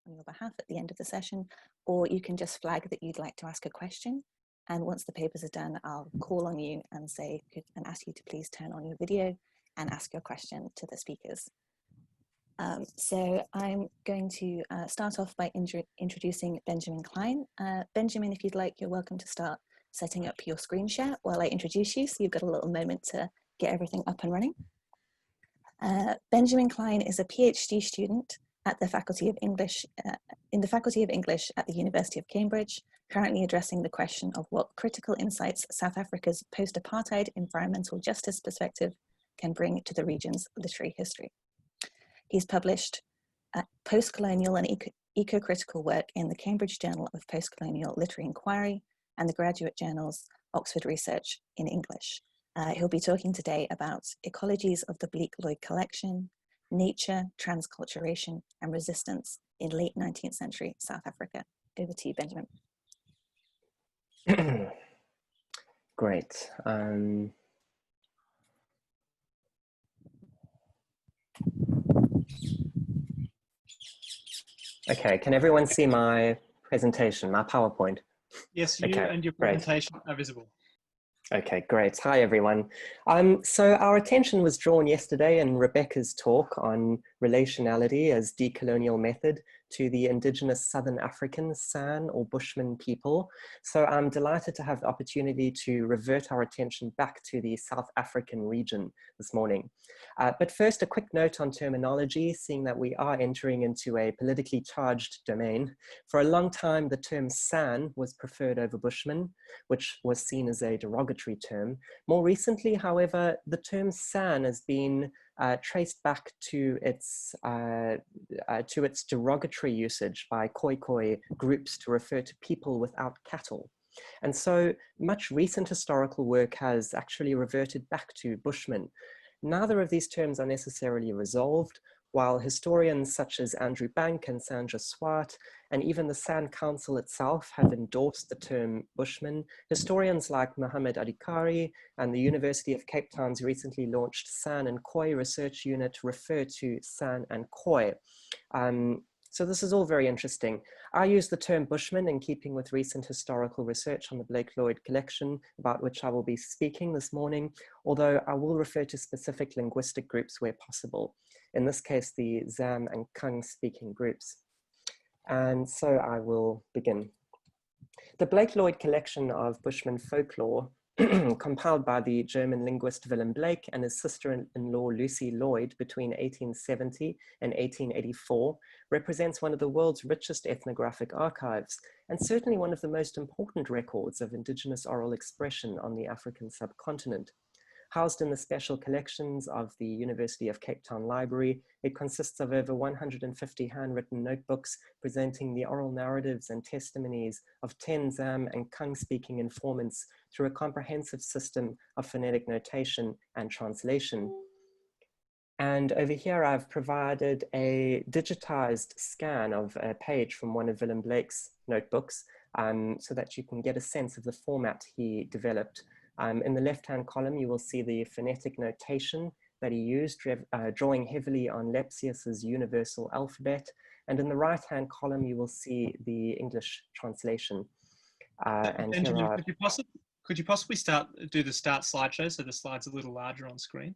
on your behalf at the end of the session, or you can just flag that you'd like to ask a question. And once the papers are done, I'll call on you and say, and ask you to please turn on your video and ask your question to the speakers. So I'm going to start off by introducing Benjamin Klein. Benjamin, if you'd like, you're welcome to start setting up your screen share while I introduce you, so you've got a little moment to get everything up and running. Benjamin Klein is a PhD student at the Faculty of English, in the Faculty of English at the University of Cambridge, currently addressing the question of what critical insights South Africa's post-apartheid environmental justice perspective can bring to the region's literary history. He's published post-colonial and eco-critical work in the Cambridge Journal of Post-Colonial Literary Inquiry and the graduate journals Oxford Research in English. He'll be talking today about Ecologies of the Bleek-Lloyd collection, nature, transculturation, and resistance in late 19th century South Africa. Over to you, Benjamin. Great. Okay, can everyone see my presentation, my PowerPoint? Yes, you and your presentation are visible. Okay, great. Hi, everyone. So our attention was drawn yesterday in Rebecca's talk on relationality as decolonial method to the indigenous Southern African San or Bushman people. So I'm delighted to have the opportunity to revert our attention back to the South African region this morning. But first, a quick note on terminology, seeing that we are entering into a politically charged domain. For a long time, the term San was preferred over Bushman, which was seen as a derogatory term. More recently, however, the term San has been traced back to its derogatory usage by Khoi groups to refer to people without cattle. And so much recent historical work has actually reverted back to Bushmen. Neither of these terms are necessarily resolved, while historians such as Andrew Bank and Sandra Swart, and even the San Council itself have endorsed the term Bushman. Historians like Mohammed Adhikari and the University of Cape Town's recently launched San and Khoi research unit refer to San and Khoi. So this is all very interesting. I use the term Bushman in keeping with recent historical research on the Bleek-Lloyd collection, about which I will be speaking this morning, although I will refer to specific linguistic groups where possible. In this case, the Zam and Kung speaking groups. And so I will begin. The Bleek-Lloyd collection of Bushman folklore, compiled by the German linguist Willem Bleek and his sister-in-law Lucy Lloyd between 1870 and 1884, represents one of the world's richest ethnographic archives, and certainly one of the most important records of indigenous oral expression on the African subcontinent. Housed in the special collections of the University of Cape Town Library, it consists of over 150 handwritten notebooks presenting the oral narratives and testimonies of 10 Zam and Kung-speaking informants through a comprehensive system of phonetic notation and translation. And over here, I've provided a digitized scan of a page from one of Willem Bleek's notebooks so that you can get a sense of the format he developed. In the left-hand column, you will see the phonetic notation that he used, drawing heavily on Lepsius's universal alphabet. And in the right-hand column, you will see the English translation. And Benjamin, could you possibly do the start slideshow so the slide's a little larger on screen?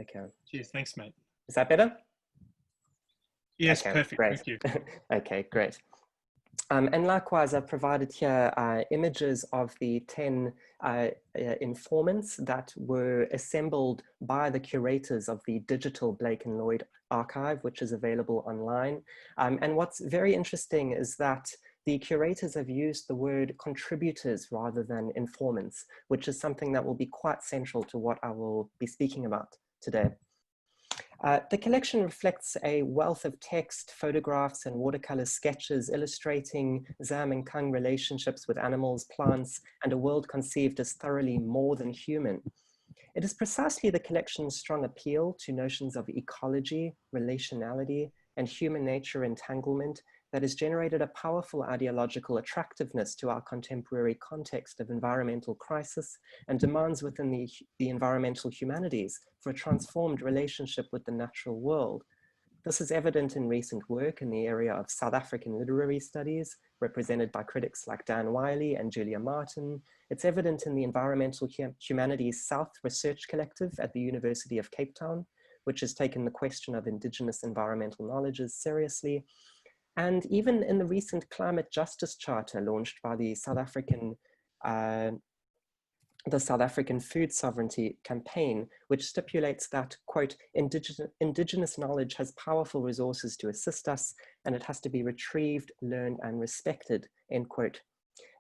Okay. Cheers, thanks, mate. Is that better? Yes, okay, perfect, great. Thank you. Okay, great. And likewise, I've provided here images of the 10 informants that were assembled by the curators of the digital Bleek-Lloyd archive, which is available online. And what's very interesting is that the curators have used the word contributors rather than informants, which is something that will be quite central to what I will be speaking about today. The collection reflects a wealth of text, photographs, and watercolor sketches illustrating Zam and Kung relationships with animals, plants, and a world conceived as thoroughly more than human. It is precisely the collection's strong appeal to notions of ecology, relationality, and human nature entanglement that has generated a powerful ideological attractiveness to our contemporary context of environmental crisis and demands within the environmental humanities for a transformed relationship with the natural world. This is evident in recent work in the area of South African literary studies, represented by critics like Dan Wiley and Julia Martin. It's evident in the Environmental Humanities South Research Collective at the University of Cape Town, which has taken the question of Indigenous environmental knowledges seriously. And even in the recent Climate Justice Charter launched by the South African Food Sovereignty Campaign, which stipulates that, quote, indigenous knowledge has powerful resources to assist us, and it has to be retrieved, learned, and respected, end quote.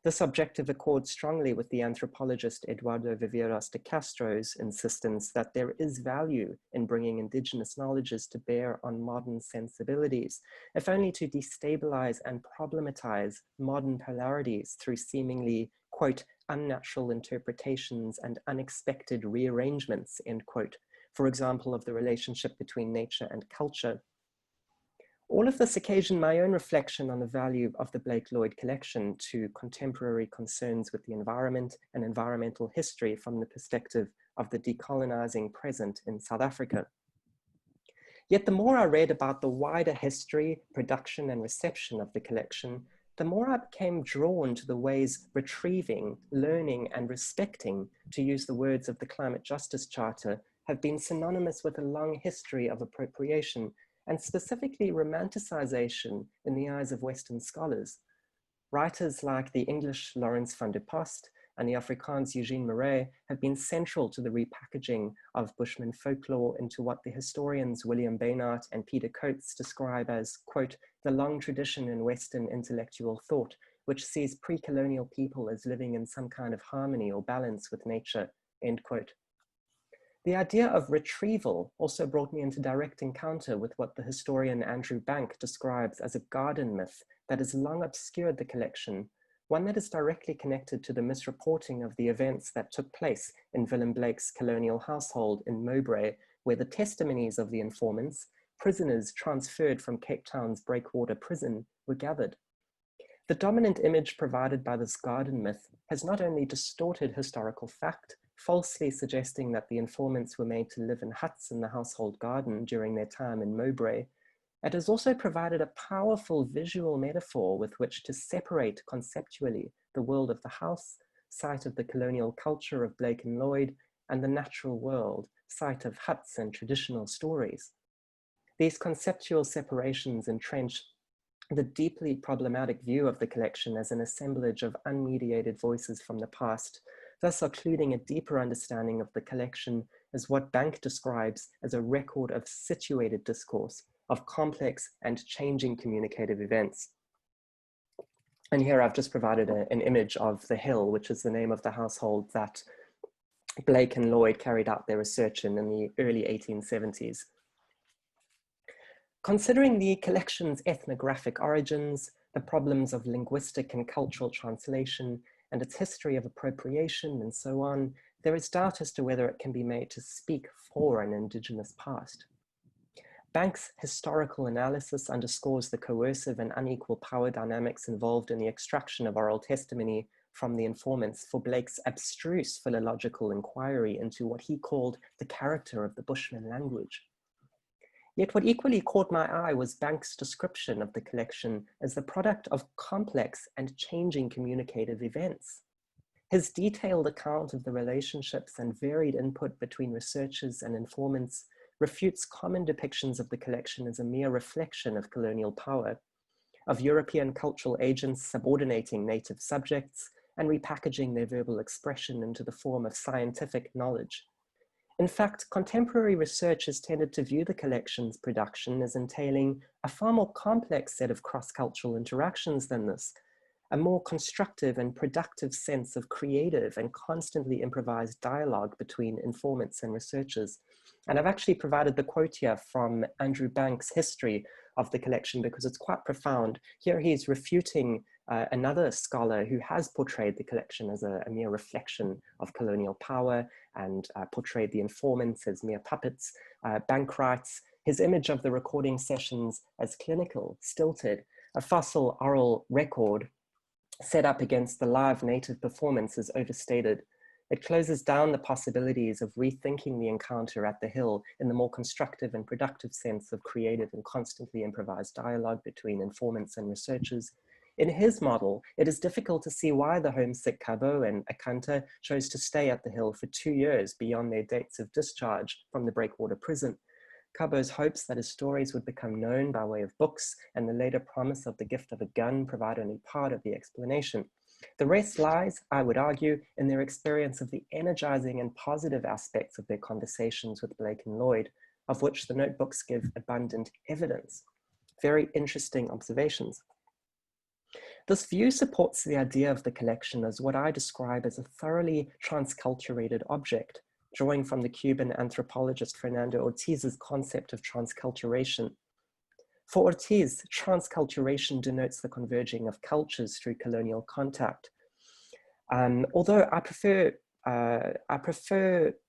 This objective accords strongly with the anthropologist Eduardo Viveiros de Castro's insistence that there is value in bringing indigenous knowledges to bear on modern sensibilities, if only to destabilize and problematize modern polarities through seemingly, quote, unnatural interpretations and unexpected rearrangements, end quote, for example, of the relationship between nature and culture. All of this occasioned my own reflection on the value of the Bleek-Lloyd collection to contemporary concerns with the environment and environmental history from the perspective of the decolonizing present in South Africa. Yet the more I read about the wider history, production, and reception of the collection, the more I became drawn to the ways retrieving, learning, and respecting, to use the words of the Climate Justice Charter, have been synonymous with a long history of appropriation and specifically romanticization in the eyes of Western scholars. Writers like the English Lawrence van der Post and the Afrikaans Eugene Marais have been central to the repackaging of Bushman folklore into what the historians William Baynard and Peter Coates describe as, quote, the long tradition in Western intellectual thought, which sees pre-colonial people as living in some kind of harmony or balance with nature, end quote. The idea of retrieval also brought me into direct encounter with what the historian Andrew Bank describes as a garden myth that has long obscured the collection, one that is directly connected to the misreporting of the events that took place in Willem Blake's colonial household in Mowbray, where the testimonies of the informants, prisoners transferred from Cape Town's breakwater prison, were gathered. The dominant image provided by this garden myth has not only distorted historical fact, falsely suggesting that the informants were made to live in huts in the household garden during their time in Mowbray, it has also provided a powerful visual metaphor with which to separate conceptually the world of the house, site of the colonial culture of Blake and Lloyd, and the natural world, site of huts and traditional stories. These conceptual separations entrench the deeply problematic view of the collection as an assemblage of unmediated voices from the past, thus occluding a deeper understanding of the collection as what Bank describes as a record of situated discourse, of complex and changing communicative events. And here I've just provided an image of The Hill, which is the name of the household that Blake and Lloyd carried out their research in the early 1870s. Considering the collection's ethnographic origins, the problems of linguistic and cultural translation, and its history of appropriation and so on, there is doubt as to whether it can be made to speak for an Indigenous past. Bank's historical analysis underscores the coercive and unequal power dynamics involved in the extraction of oral testimony from the informants for Blake's abstruse philological inquiry into what he called the character of the Bushman language. Yet what equally caught my eye was Bank's description of the collection as the product of complex and changing communicative events. His detailed account of the relationships and varied input between researchers and informants refutes common depictions of the collection as a mere reflection of colonial power, of European cultural agents subordinating native subjects and repackaging their verbal expression into the form of scientific knowledge. In fact, contemporary research has tended to view the collection's production as entailing a far more complex set of cross-cultural interactions than this, a more constructive and productive sense of creative and constantly improvised dialogue between informants and researchers. And I've actually provided the quote here from Andrew Bank's history of the collection because it's quite profound. Here he's refuting another scholar who has portrayed the collection as a mere reflection of colonial power and portrayed the informants as mere puppets. Bank writes, his image of the recording sessions as clinical, stilted, a fossil oral record set up against the live native performance is overstated. It closes down the possibilities of rethinking the encounter at the Hill in the more constructive and productive sense of creative and constantly improvised dialogue between informants and researchers. In his model, it is difficult to see why the homesick Cabo and Akanta chose to stay at the Hill for 2 years beyond their dates of discharge from the Breakwater prison. Cabo's hopes that his stories would become known by way of books and the later promise of the gift of a gun provide only part of the explanation. The rest lies, I would argue, in their experience of the energizing and positive aspects of their conversations with Blake and Lloyd, of which the notebooks give abundant evidence. Very interesting observations. This view supports the idea of the collection as what I describe as a thoroughly transculturated object, drawing from the Cuban anthropologist Fernando Ortiz's concept of transculturation. For Ortiz, transculturation denotes the converging of cultures through colonial contact. Although I prefer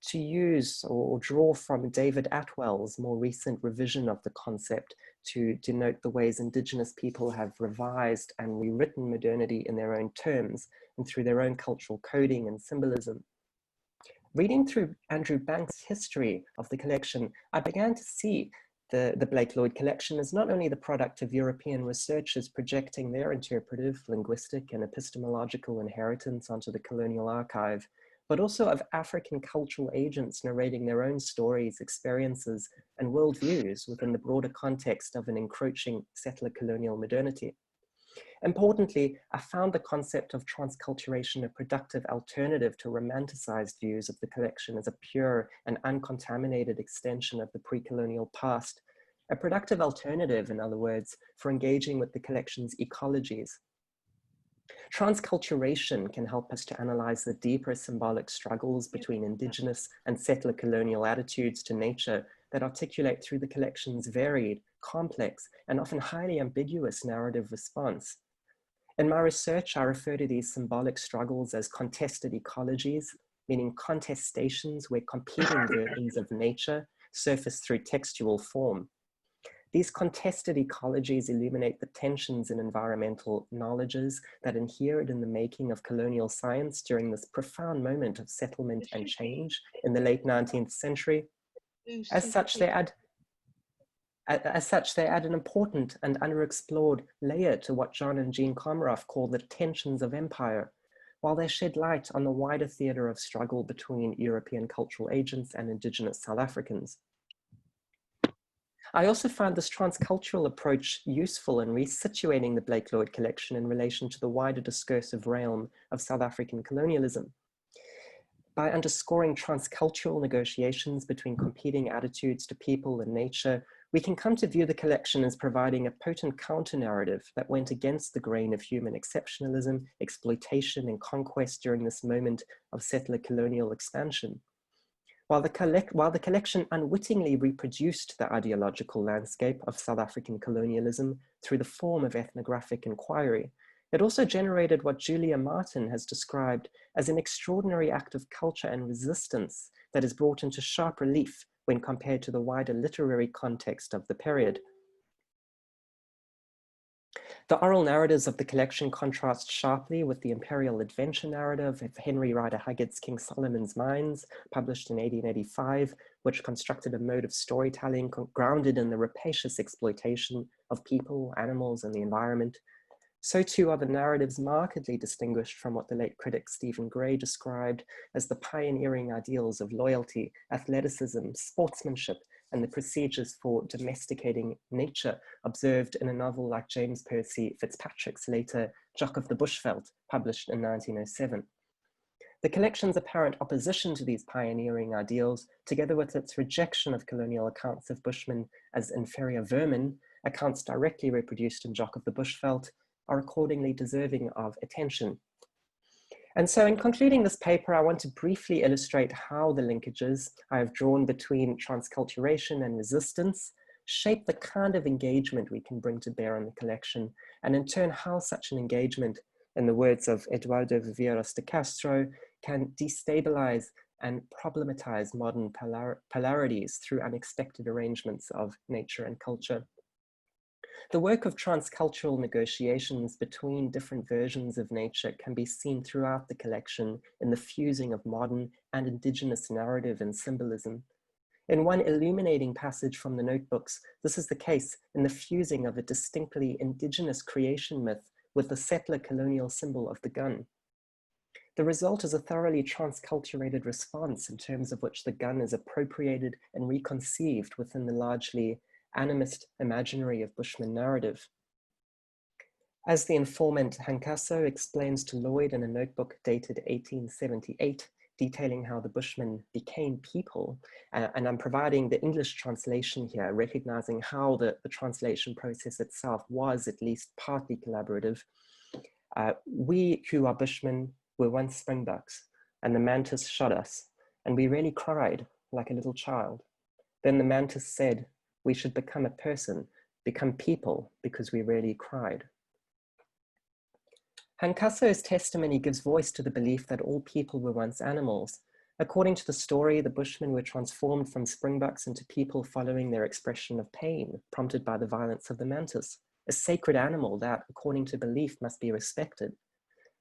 to use or draw from David Atwell's more recent revision of the concept to denote the ways Indigenous people have revised and rewritten modernity in their own terms and through their own cultural coding and symbolism. Reading through Andrew Banks' history of the collection, I began to see the Bleek-Lloyd collection as not only the product of European researchers projecting their interpretive, linguistic, and epistemological inheritance onto the colonial archive, but also of African cultural agents narrating their own stories, experiences, and worldviews within the broader context of an encroaching settler colonial modernity. Importantly, I found the concept of transculturation a productive alternative to romanticized views of the collection as a pure and uncontaminated extension of the pre-colonial past, a productive alternative, in other words, for engaging with the collection's ecologies. Transculturation can help us to analyze the deeper symbolic struggles between Indigenous and settler colonial attitudes to nature that articulate through the collection's varied, complex, and often highly ambiguous narrative response. In my research, I refer to these symbolic struggles as contested ecologies, meaning contestations where competing versions of nature surface through textual form. These contested ecologies illuminate the tensions in environmental knowledges that inhered in the making of colonial science during this profound moment of settlement and change in the late 19th century. As such, they add an important and underexplored layer to what John and Jean Komaroff call the tensions of empire, while they shed light on the wider theatre of struggle between European cultural agents and Indigenous South Africans. I also found this transcultural approach useful in resituating the Bleek-Lloyd collection in relation to the wider discursive realm of South African colonialism. By underscoring transcultural negotiations between competing attitudes to people and nature, we can come to view the collection as providing a potent counter-narrative that went against the grain of human exceptionalism, exploitation, and conquest during this moment of settler colonial expansion. While the collection unwittingly reproduced the ideological landscape of South African colonialism through the form of ethnographic inquiry, it also generated what Julia Martin has described as an extraordinary act of culture and resistance that is brought into sharp relief when compared to the wider literary context of the period. The oral narratives of the collection contrast sharply with the imperial adventure narrative of Henry Rider Haggard's King Solomon's Mines, published in 1885, which constructed a mode of storytelling grounded in the rapacious exploitation of people, animals, and the environment. So too are the narratives markedly distinguished from what the late critic Stephen Gray described as the pioneering ideals of loyalty, athleticism, sportsmanship, and the procedures for domesticating nature observed in a novel like James Percy Fitzpatrick's later Jock of the Bushveld, published in 1907. The collection's apparent opposition to these pioneering ideals, together with its rejection of colonial accounts of Bushmen as inferior vermin, accounts directly reproduced in Jock of the Bushveld, are accordingly deserving of attention. And so in concluding this paper, I want to briefly illustrate how the linkages I have drawn between transculturation and resistance shape the kind of engagement we can bring to bear on the collection, and in turn how such an engagement, in the words of Eduardo Viveiros de Castro, can destabilize and problematize modern polarities through unexpected arrangements of nature and culture. The work of transcultural negotiations between different versions of nature can be seen throughout the collection in the fusing of modern and indigenous narrative and symbolism. In one illuminating passage from the notebooks, this is the case in the fusing of a distinctly indigenous creation myth with the settler colonial symbol of the gun. The result is a thoroughly transculturated response in terms of which the gun is appropriated and reconceived within the largely animist imaginary of Bushman narrative. As the informant Hankaso explains to Lloyd in a notebook dated 1878, detailing how the Bushmen became people, and I'm providing the English translation here, recognizing how the translation process itself was at least partly collaborative. We who are Bushmen were once springbucks, and the mantis shot us, and we really cried like a little child. Then the mantis said, we should become a person, become people, because we really cried. Hankaso's testimony gives voice to the belief that all people were once animals. According to the story, the Bushmen were transformed from springbucks into people following their expression of pain, prompted by the violence of the mantis, a sacred animal that, according to belief, must be respected.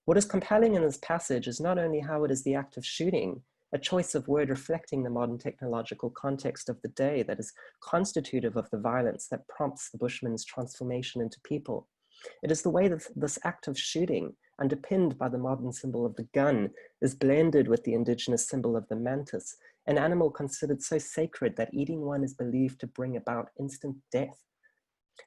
What is compelling in this passage is not only how it is the act of shooting, a choice of word reflecting the modern technological context of the day that is constitutive of the violence that prompts the Bushmen's transformation into people. It is the way that this act of shooting, underpinned by the modern symbol of the gun, is blended with the indigenous symbol of the mantis, an animal considered so sacred that eating one is believed to bring about instant death.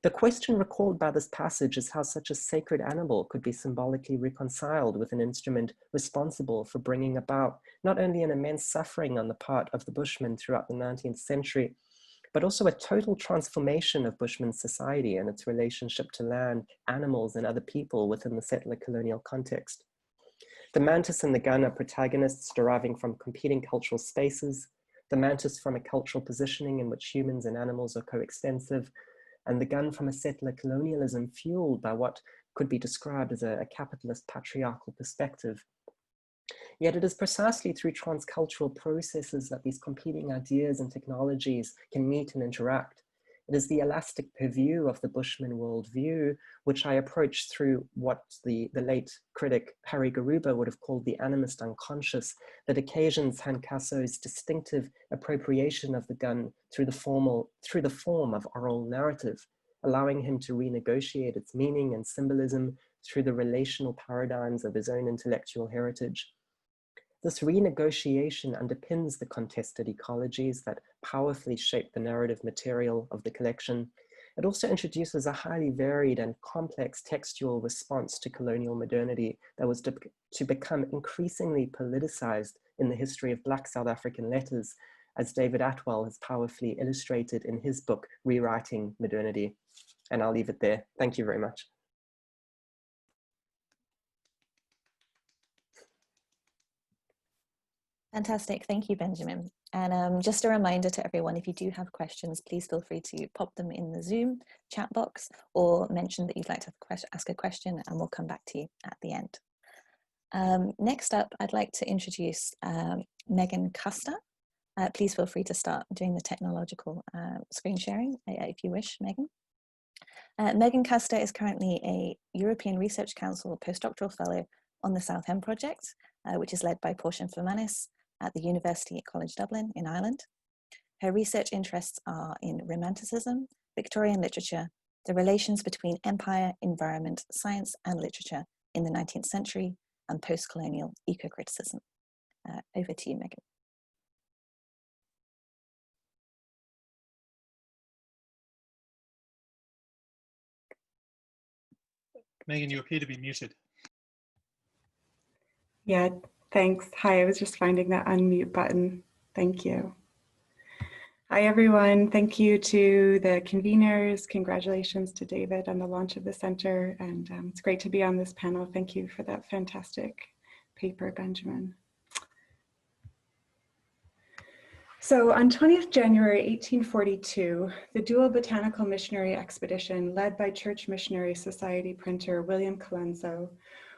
The question recalled by this passage is how such a sacred animal could be symbolically reconciled with an instrument responsible for bringing about not only an immense suffering on the part of the Bushmen throughout the 19th century, but also a total transformation of Bushman society and its relationship to land, animals, and other people within the settler colonial context. The mantis and the gun are protagonists deriving from competing cultural spaces, the mantis from a cultural positioning in which humans and animals are coextensive, and the gun from a settler colonialism fueled by what could be described as a capitalist patriarchal perspective. Yet it is precisely through transcultural processes that these competing ideas and technologies can meet and interact. It is the elastic purview of the Bushman worldview, which I approach through what the late critic Harry Garuba would have called the animist unconscious, that occasions Hankaso's distinctive appropriation of the gun through the form of oral narrative, allowing him to renegotiate its meaning and symbolism through the relational paradigms of his own intellectual heritage. This renegotiation underpins the contested ecologies that powerfully shape the narrative material of the collection. It also introduces a highly varied and complex textual response to colonial modernity that was to become increasingly politicized in the history of Black South African letters, as David Atwell has powerfully illustrated in his book, Rewriting Modernity. And I'll leave it there. Thank you very much. Fantastic, thank you, Benjamin. And just a reminder to everyone, if you do have questions, please feel free to pop them in the Zoom chat box or mention that you'd like to ask a question, and we'll come back to you at the end. Next up, I'd like to introduce Megan Kuster. Please feel free to start doing the technological screen sharing if you wish, Megan. Megan Kuster is currently a European Research Council postdoctoral fellow on the South End project, which is led by Portia Fermanis at the University at College Dublin in Ireland. Her research interests are in Romanticism, Victorian literature, the relations between empire, environment, science, and literature in the 19th century, and post-colonial eco-criticism. Over to you, Megan. Megan, you appear to be muted. Yeah, thanks. Hi, I was just finding that unmute button. Thank you. Hi, everyone. Thank you to the conveners. Congratulations to David on the launch of the center. And it's great to be on this panel. Thank you for that fantastic paper, Benjamin. So on 20th January 1842, the dual botanical missionary expedition led by Church Missionary Society printer William Colenso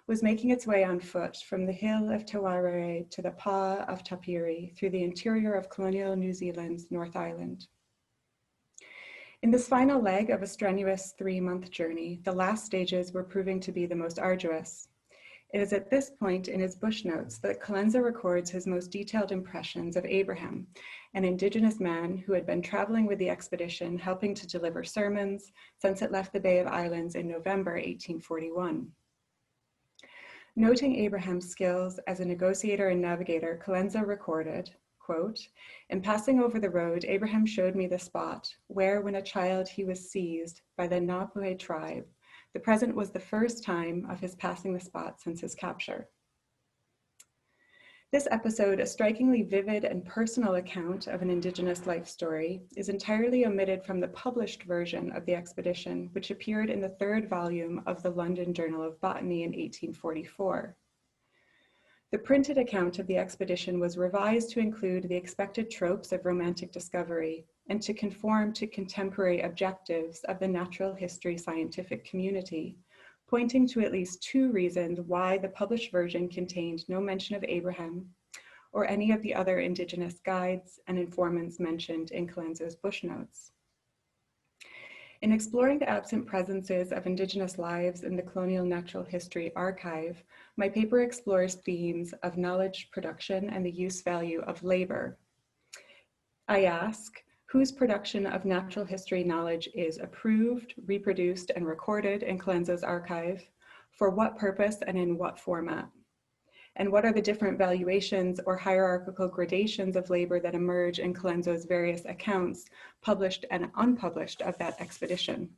was making its way on foot from the hill of Te Wairere to the Pa of Tapiri through the interior of colonial New Zealand's North Island. In this final leg of a strenuous 3-month journey, the last stages were proving to be the most arduous. It is at this point in his bush notes that Colenso records his most detailed impressions of Abraham, an Indigenous man who had been traveling with the expedition, helping to deliver sermons since it left the Bay of Islands in November 1841. Noting Abraham's skills as a negotiator and navigator, Colenso recorded, quote, "In passing over the road, Abraham showed me the spot where, when a child, he was seized by the Napuhe tribe. The present was the first time of his passing the spot since his capture." This episode, a strikingly vivid and personal account of an Indigenous life story, is entirely omitted from the published version of the expedition, which appeared in the 3rd volume of the London Journal of Botany in 1844. The printed account of the expedition was revised to include the expected tropes of romantic discovery and to conform to contemporary objectives of the natural history scientific community, pointing to at least 2 reasons why the published version contained no mention of Abraham or any of the other Indigenous guides and informants mentioned in Colenso's bush notes. In exploring the absent presences of Indigenous lives in the Colonial Natural History Archive, my paper explores themes of knowledge production and the use value of labor. I ask, whose production of natural history knowledge is approved, reproduced, and recorded in Colenso's archive? For what purpose and in what format? And what are the different valuations or hierarchical gradations of labor that emerge in Colenso's various accounts, published and unpublished, of that expedition?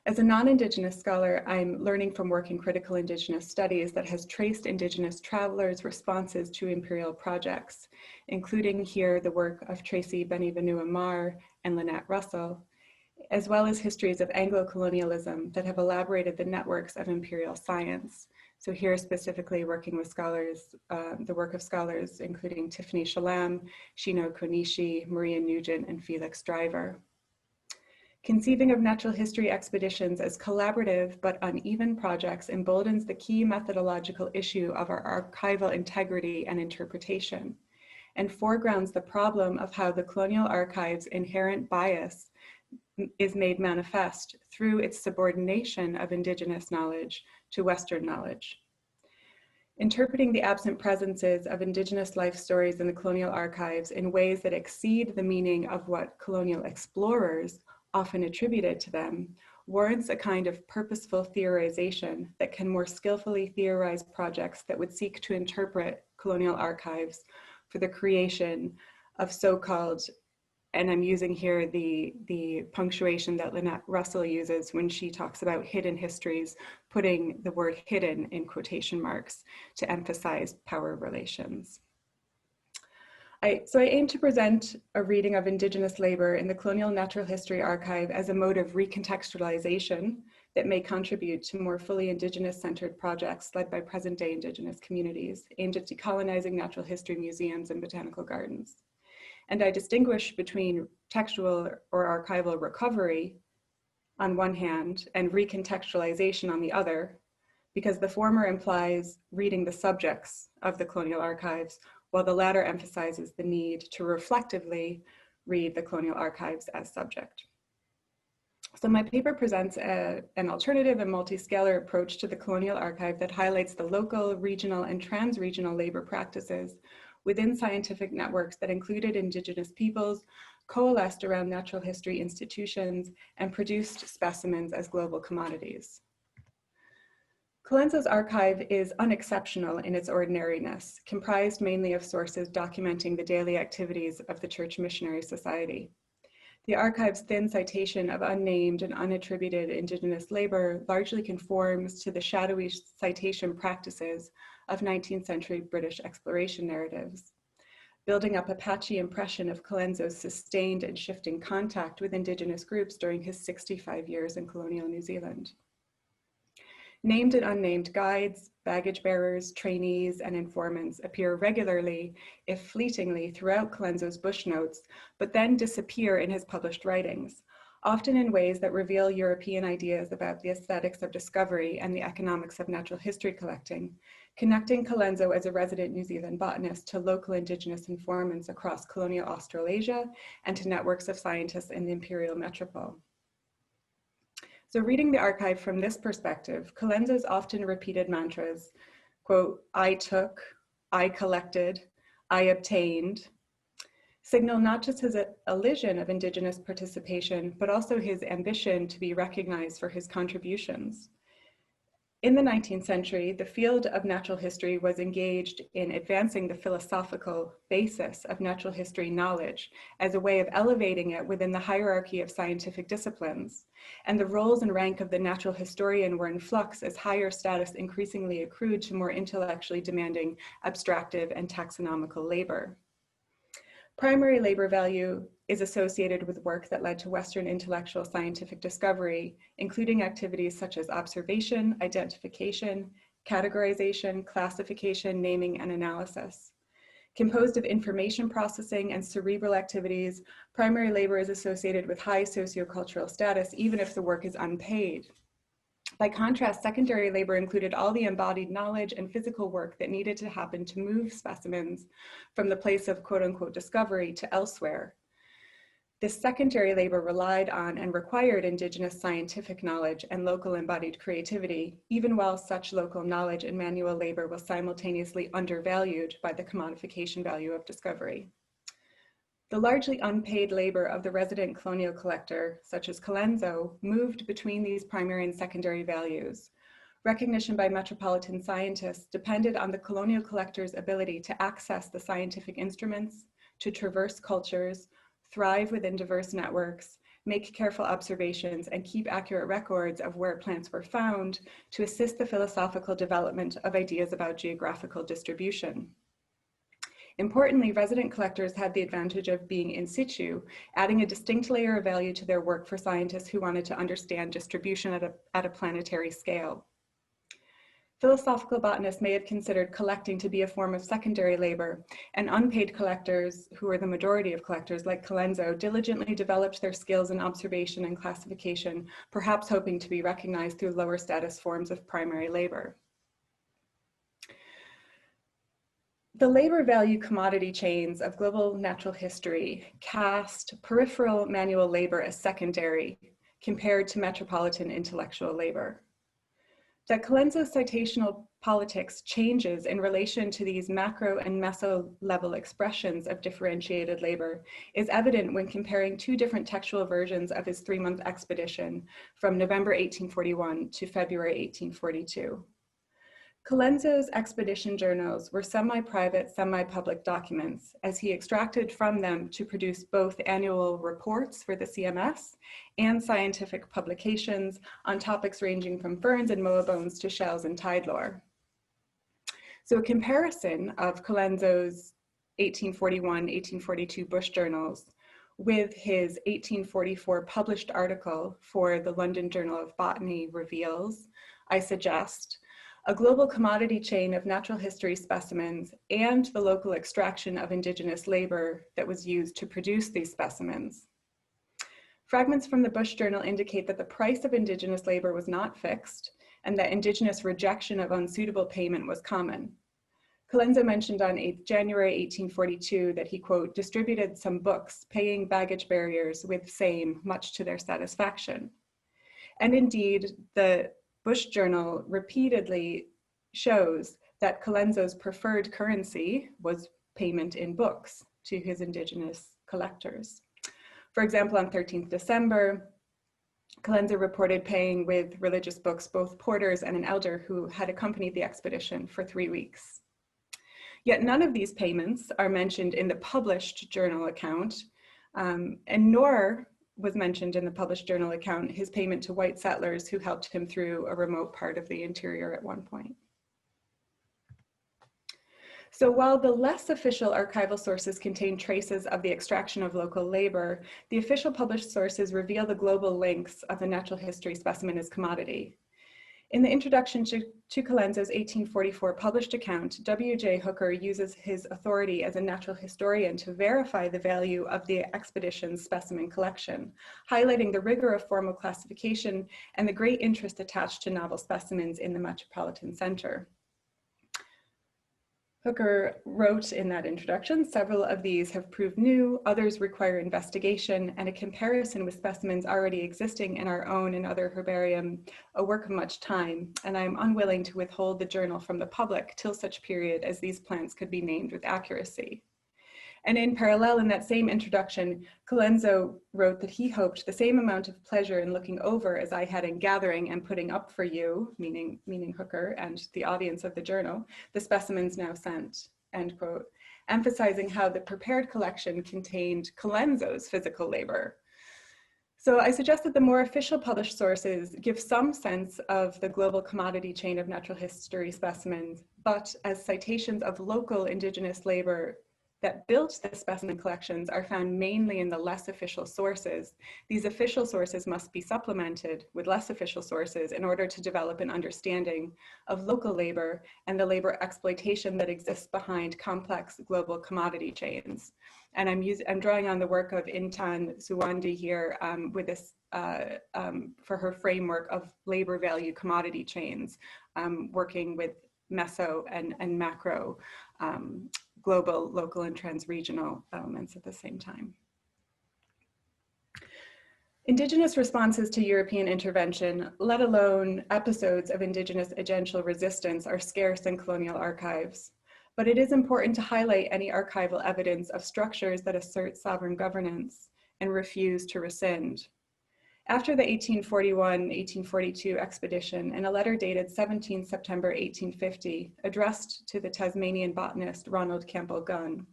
As a non-Indigenous scholar, I'm learning from work in critical Indigenous studies that has traced Indigenous travelers' responses to imperial projects, including here the work of Tracy Benny-Vanua-Marr and Lynette Russell, as well as histories of Anglo-colonialism that have elaborated the networks of imperial science. So here specifically working with scholars, the work of scholars including Tiffany Shalem, Shino Konishi, Maria Nugent, and Felix Driver. Conceiving of natural history expeditions as collaborative but uneven projects emboldens the key methodological issue of our archival integrity and interpretation, and foregrounds the problem of how the colonial archive's inherent bias is made manifest through its subordination of Indigenous knowledge to Western knowledge. Interpreting the absent presences of Indigenous life stories in the colonial archives in ways that exceed the meaning of what colonial explorers often attributed to them warrants a kind of purposeful theorization that can more skillfully theorize projects that would seek to interpret colonial archives for the creation of so-called, and I'm using here the punctuation that Lynette Russell uses when she talks about hidden histories, putting the word hidden in quotation marks to emphasize power relations. So I aim to present a reading of Indigenous labor in the Colonial Natural History Archive as a mode of recontextualization that may contribute to more fully Indigenous-centered projects led by present-day Indigenous communities aimed at decolonizing natural history museums and botanical gardens. And I distinguish between textual or archival recovery on one hand and recontextualization on the other, because the former implies reading the subjects of the colonial archives, while the latter emphasizes the need to reflectively read the colonial archives as subject. So my paper presents an alternative and multi-scalar approach to the colonial archive that highlights the local, regional, and trans-regional labor practices within scientific networks that included Indigenous peoples, coalesced around natural history institutions, and produced specimens as global commodities. Colenso's archive is unexceptional in its ordinariness, comprised mainly of sources documenting the daily activities of the Church Missionary Society. The archive's thin citation of unnamed and unattributed Indigenous labor largely conforms to the shadowy citation practices of 19th century British exploration narratives, building up a patchy impression of Colenso's sustained and shifting contact with Indigenous groups during his 65 years in colonial New Zealand. Named and unnamed guides, baggage bearers, trainees, and informants appear regularly, if fleetingly, throughout Colenso's bush notes, but then disappear in his published writings, often in ways that reveal European ideas about the aesthetics of discovery and the economics of natural history collecting, connecting Colenso as a resident New Zealand botanist to local Indigenous informants across colonial Australasia and to networks of scientists in the imperial metropole. So reading the archive from this perspective, Colenso's often repeated mantras, quote, "I took," "I collected," "I obtained," signal not just his elision of Indigenous participation, but also his ambition to be recognized for his contributions. In the 19th century, the field of natural history was engaged in advancing the philosophical basis of natural history knowledge as a way of elevating it within the hierarchy of scientific disciplines. And the roles and rank of the natural historian were in flux as higher status increasingly accrued to more intellectually demanding abstractive and taxonomical labor. Primary labor value is associated with work that led to Western intellectual scientific discovery, including activities such as observation, identification, categorization, classification, naming, and analysis. Composed of information processing and cerebral activities, primary labor is associated with high sociocultural status, even if the work is unpaid. By contrast, secondary labor included all the embodied knowledge and physical work that needed to happen to move specimens from the place of quote-unquote discovery to elsewhere. This secondary labor relied on and required Indigenous scientific knowledge and local embodied creativity, even while such local knowledge and manual labor was simultaneously undervalued by the commodification value of discovery. The largely unpaid labor of the resident colonial collector, such as Colenso, moved between these primary and secondary values. Recognition by metropolitan scientists depended on the colonial collector's ability to access the scientific instruments, to traverse cultures, thrive within diverse networks, make careful observations, and keep accurate records of where plants were found to assist the philosophical development of ideas about geographical distribution. Importantly, resident collectors had the advantage of being in situ, adding a distinct layer of value to their work for scientists who wanted to understand distribution at a planetary scale. Philosophical botanists may have considered collecting to be a form of secondary labor, and unpaid collectors, who were the majority of collectors like Colenso, diligently developed their skills in observation and classification, perhaps hoping to be recognized through lower status forms of primary labor. The labor value commodity chains of global natural history cast peripheral manual labor as secondary compared to metropolitan intellectual labor. That Colenso's citational politics changes in relation to these macro and meso level expressions of differentiated labor is evident when comparing two different textual versions of his 3-month expedition from November 1841 to February 1842. Colenso's expedition journals were semi-private, semi-public documents, as he extracted from them to produce both annual reports for the CMS and scientific publications on topics ranging from ferns and moa bones to shells and tide lore. So a comparison of Colenso's 1841-1842 bush journals with his 1844 published article for the London Journal of Botany reveals, I suggest, a global commodity chain of natural history specimens and the local extraction of Indigenous labor that was used to produce these specimens. Fragments from the Bush Journal indicate that the price of Indigenous labor was not fixed and that Indigenous rejection of unsuitable payment was common. Colenso mentioned on January 1842 that he, quote, distributed some books paying baggage barriers with same, much to their satisfaction. And indeed, the Bush Journal repeatedly shows that Colenso's preferred currency was payment in books to his Indigenous collectors. For example, on 13th December, Colenso reported paying with religious books both porters and an elder who had accompanied the expedition for 3 weeks. Yet none of these payments are mentioned in the published journal account, and nor was mentioned in the published journal account his payment to white settlers who helped him through a remote part of the interior at one point. So while the less official archival sources contain traces of the extraction of local labor, the official published sources reveal the global links of the natural history specimen as commodity. In the introduction to Colenso's 1844 published account, W.J. Hooker uses his authority as a natural historian to verify the value of the expedition's specimen collection, highlighting the rigor of formal classification and the great interest attached to novel specimens in the metropolitan center. Hooker wrote in that introduction, several of these have proved new, others require investigation, and a comparison with specimens already existing in our own and other herbarium, a work of much time, and I am unwilling to withhold the journal from the public till such period as these plants could be named with accuracy. And in parallel, in that same introduction, Colenso wrote that he hoped the same amount of pleasure in looking over as I had in gathering and putting up for you, meaning Hooker and the audience of the journal, the specimens now sent, end quote, emphasizing how the prepared collection contained Colenso's physical labor. So I suggest that the more official published sources give some sense of the global commodity chain of natural history specimens, but as citations of local Indigenous labor that built the specimen collections are found mainly in the less official sources. These official sources must be supplemented with less official sources in order to develop an understanding of local labor and the labor exploitation that exists behind complex global commodity chains. And I'm drawing on the work of Intan Suwandi here with this for her framework of labor value commodity chains, working with meso and macro global, local, and trans-regional elements at the same time. Indigenous responses to European intervention, let alone episodes of Indigenous agential resistance, are scarce in colonial archives. But it is important to highlight any archival evidence of structures that assert sovereign governance and refuse to rescind. After the 1841-1842 expedition, in a letter dated 17 September 1850, addressed to the Tasmanian botanist Ronald Campbell Gunn,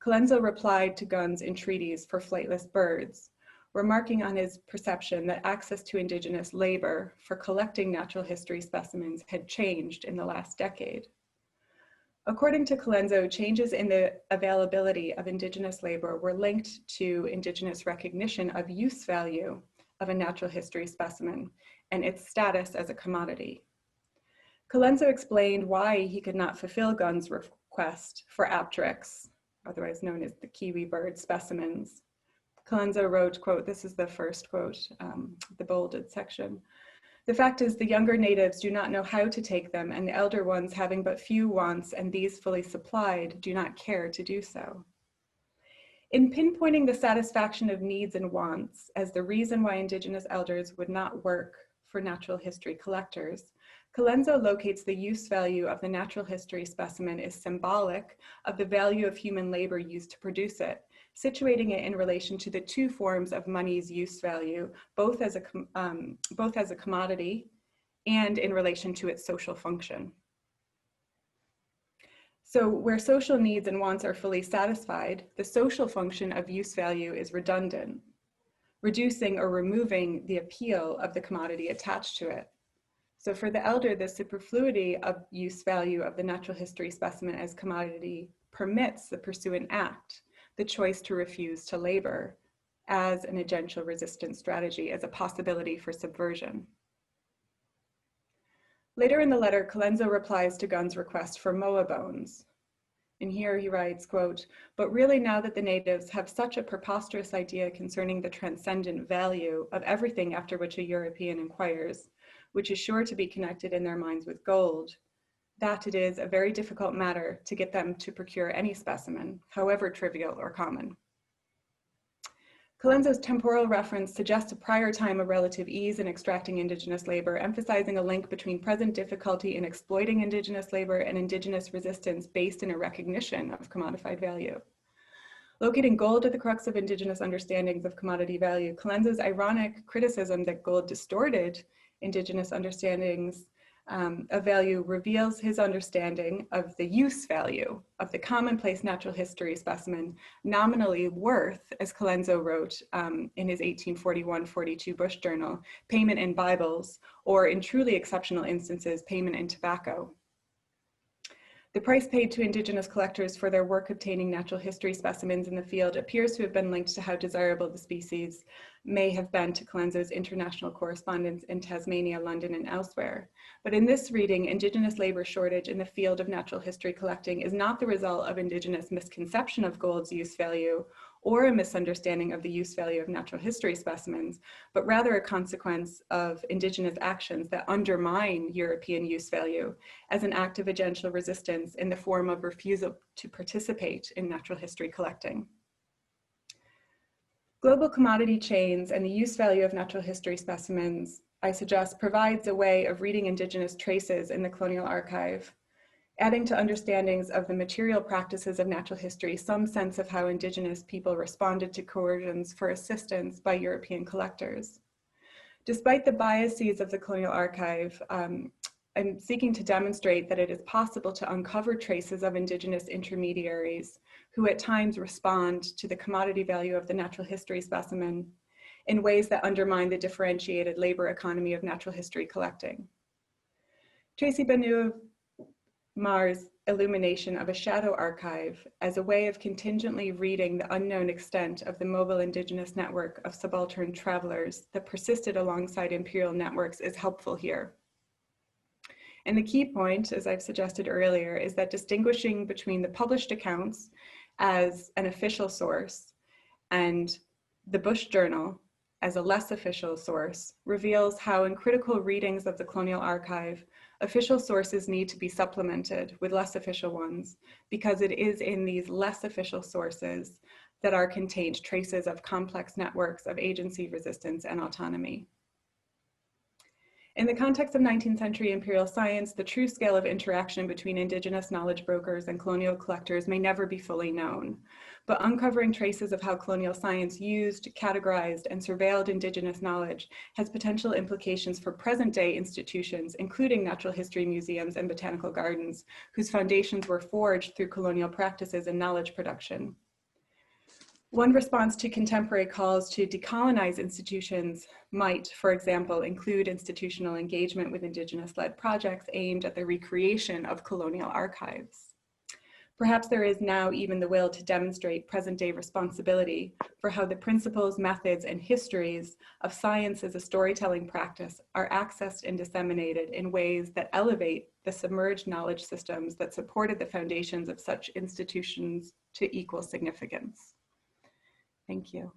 Colenso replied to Gunn's entreaties for flightless birds, remarking on his perception that access to Indigenous labor for collecting natural history specimens had changed in the last decade. According to Colenso, changes in the availability of Indigenous labor were linked to Indigenous recognition of use value of a natural history specimen and its status as a commodity. Colenso explained why he could not fulfill Gunn's request for apteryx, otherwise known as the kiwi bird specimens. Colenso wrote, quote, this is the first quote, the bolded section. The fact is the younger natives do not know how to take them, and the elder ones, having but few wants and these fully supplied, do not care to do so. In pinpointing the satisfaction of needs and wants as the reason why Indigenous elders would not work for natural history collectors, Colenso locates the use value of the natural history specimen is symbolic of the value of human labor used to produce it, situating it in relation to the two forms of money's use value, both as a commodity and in relation to its social function. So where social needs and wants are fully satisfied, the social function of use value is redundant, reducing or removing the appeal of the commodity attached to it. So for the elder, the superfluity of use value of the natural history specimen as commodity permits the pursuant act, the choice to refuse to labor, as an agential resistance strategy, as a possibility for subversion. Later in the letter, Colenso replies to Gunn's request for moa bones. And here he writes, quote, but really now that the natives have such a preposterous idea concerning the transcendent value of everything after which a European inquires, which is sure to be connected in their minds with gold, that it is a very difficult matter to get them to procure any specimen, however trivial or common. Colenso's temporal reference suggests a prior time of relative ease in extracting Indigenous labor, emphasizing a link between present difficulty in exploiting Indigenous labor and Indigenous resistance based in a recognition of commodified value. Locating gold at the crux of Indigenous understandings of commodity value, Colenso's ironic criticism that gold distorted Indigenous understandings of value reveals his understanding of the use value of the commonplace natural history specimen, nominally worth, as Colenso wrote in his 1841-42 Bush Journal, payment in Bibles, or in truly exceptional instances, payment in tobacco. The price paid to Indigenous collectors for their work obtaining natural history specimens in the field appears to have been linked to how desirable the species may have been to Colenso's international correspondence in Tasmania, London, and elsewhere. But in this reading, Indigenous labor shortage in the field of natural history collecting is not the result of Indigenous misconception of gold's use value or a misunderstanding of the use value of natural history specimens, but rather a consequence of Indigenous actions that undermine European use value as an act of agential resistance in the form of refusal to participate in natural history collecting. Global commodity chains and the use value of natural history specimens, I suggest, provides a way of reading Indigenous traces in the colonial archive, adding to understandings of the material practices of natural history some sense of how Indigenous people responded to coercions for assistance by European collectors. Despite the biases of the colonial archive, I'm seeking to demonstrate that it is possible to uncover traces of Indigenous intermediaries who at times respond to the commodity value of the natural history specimen in ways that undermine the differentiated labor economy of natural history collecting. Tracy Benoit-Mar's illumination of a shadow archive as a way of contingently reading the unknown extent of the mobile Indigenous network of subaltern travelers that persisted alongside imperial networks is helpful here. And the key point, as I've suggested earlier, is that distinguishing between the published accounts as an official source and the Bush Journal as a less official source reveals how in critical readings of the colonial archive, official sources need to be supplemented with less official ones, because it is in these less official sources that are contained traces of complex networks of agency, resistance, and autonomy. In the context of 19th century imperial science, the true scale of interaction between Indigenous knowledge brokers and colonial collectors may never be fully known. But uncovering traces of how colonial science used, categorized, and surveilled Indigenous knowledge has potential implications for present-day institutions, including natural history museums and botanical gardens, whose foundations were forged through colonial practices and knowledge production. One response to contemporary calls to decolonize institutions might, for example, include institutional engagement with Indigenous-led projects aimed at the recreation of colonial archives. Perhaps there is now even the will to demonstrate present-day responsibility for how the principles, methods, and histories of science as a storytelling practice are accessed and disseminated in ways that elevate the submerged knowledge systems that supported the foundations of such institutions to equal significance. Thank you.